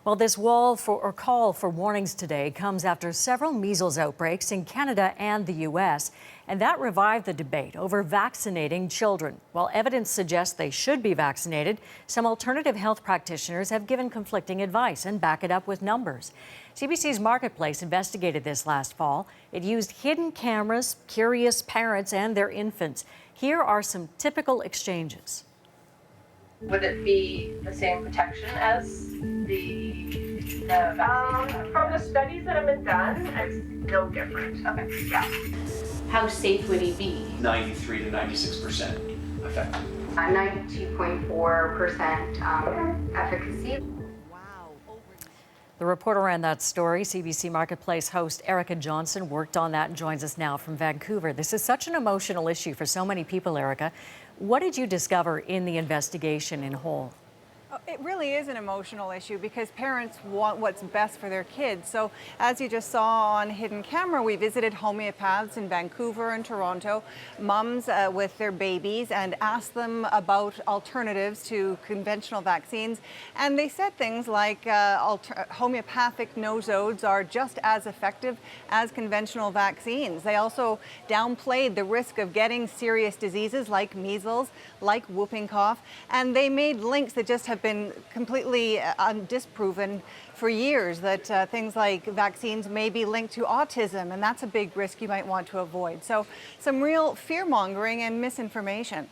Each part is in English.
Well, this call for warnings today comes after several measles outbreaks in Canada and the U.S., and that revived the debate over vaccinating children. While evidence suggests they should be vaccinated, some alternative health practitioners have given conflicting advice and back it up with numbers. CBC's Marketplace investigated this last fall. It used hidden cameras, curious parents, and their infants. Here are some typical exchanges. Would it be the same protection as the vaccine? From the studies that have been done, it's no different. Okay. Yeah. How safe would he be? 93 to 96% effective. 92.4% efficacy. The reporter ran that story. CBC Marketplace host Erica Johnson worked on that and joins us now from Vancouver. This is such an emotional issue for so many people, Erica. What did you discover in the investigation in whole? It really is an emotional issue because parents want what's best for their kids. So as you just saw on hidden camera, we visited homeopaths in Vancouver and Toronto, mums with their babies, and asked them about alternatives to conventional vaccines. And they said things like homeopathic nosodes are just as effective as conventional vaccines. They also downplayed the risk of getting serious diseases like measles, like whooping cough, and they made links that just have been completely disproven for years, that things like vaccines may be linked to autism, and that's a big risk you might want to avoid. So some real fear-mongering and misinformation.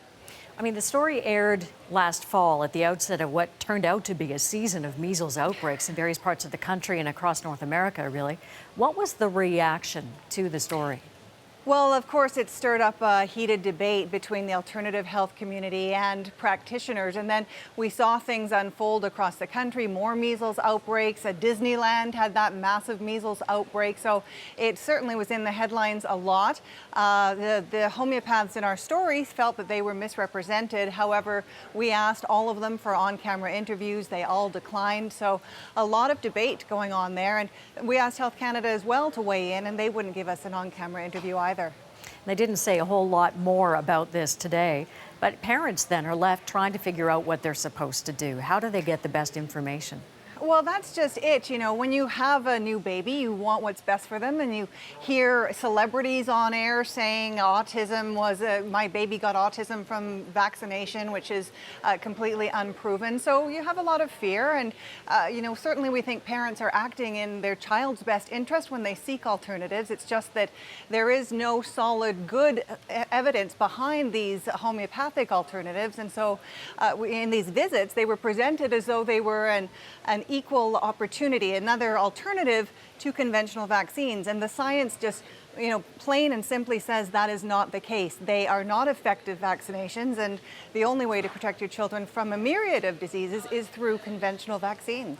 I mean, the story aired last fall at the outset of what turned out to be a season of measles outbreaks in various parts of the country and across North America, really. What was the reaction to the story? Well, of course, it stirred up a heated debate between the alternative health community and practitioners. And then we saw things unfold across the country, more measles outbreaks. Disneyland had that massive measles outbreak. So it certainly was in the headlines a lot. The homeopaths in our stories felt that they were misrepresented. However, we asked all of them for on-camera interviews. They all declined. So a lot of debate going on there. And we asked Health Canada as well to weigh in, and they wouldn't give us an on-camera interview either. They didn't say a whole lot more about this today, but parents then are left trying to figure out what they're supposed to do. How do they get the best information? Well, that's just it. You know, when you have a new baby, you want what's best for them, and you hear celebrities on air saying autism was, my baby got autism from vaccination, which is completely unproven. So you have a lot of fear, and, you know, certainly we think parents are acting in their child's best interest when they seek alternatives. It's just that there is no solid, good evidence behind these homeopathic alternatives. And so in these visits, they were presented as though they were an equal opportunity, another alternative to conventional vaccines. And the science just, you know, plain and simply says that is not the case. They are not effective vaccinations, and the only way to protect your children from a myriad of diseases is through conventional vaccines.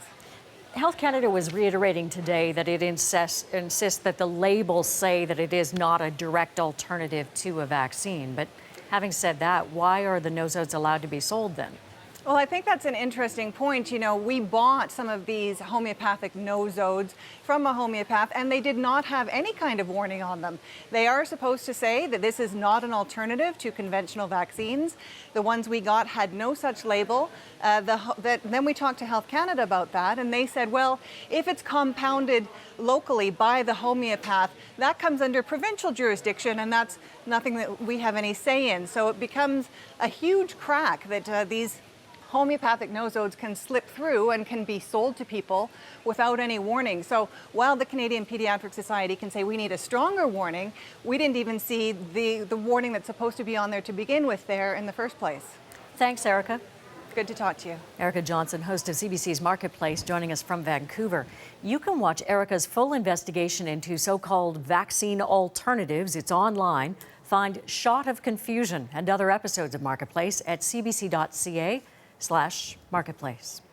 Health Canada was reiterating today that it insists that the labels say that it is not a direct alternative to a vaccine. But having said that, why are the nosodes allowed to be sold then? Well, I think that's an interesting point. You know, we bought some of these homeopathic nosodes from a homeopath, and they did not have any kind of warning on them. They are supposed to say that this is not an alternative to conventional vaccines. The ones we got had no such label. Then we talked to Health Canada about that, and they said, well, if it's compounded locally by the homeopath, that comes under provincial jurisdiction, and that's nothing that we have any say in. So it becomes a huge crack that these homeopathic nosodes can slip through and can be sold to people without any warning. So while the Canadian Pediatric Society can say we need a stronger warning, we didn't even see the warning that's supposed to be on there to begin with there in the first place. Thanks, Erica. Good to talk to you. Erica Johnson, host of CBC's Marketplace, joining us from Vancouver. You can watch Erica's full investigation into so-called vaccine alternatives. It's online. Find Shot of Confusion and other episodes of Marketplace at cbc.ca/marketplace.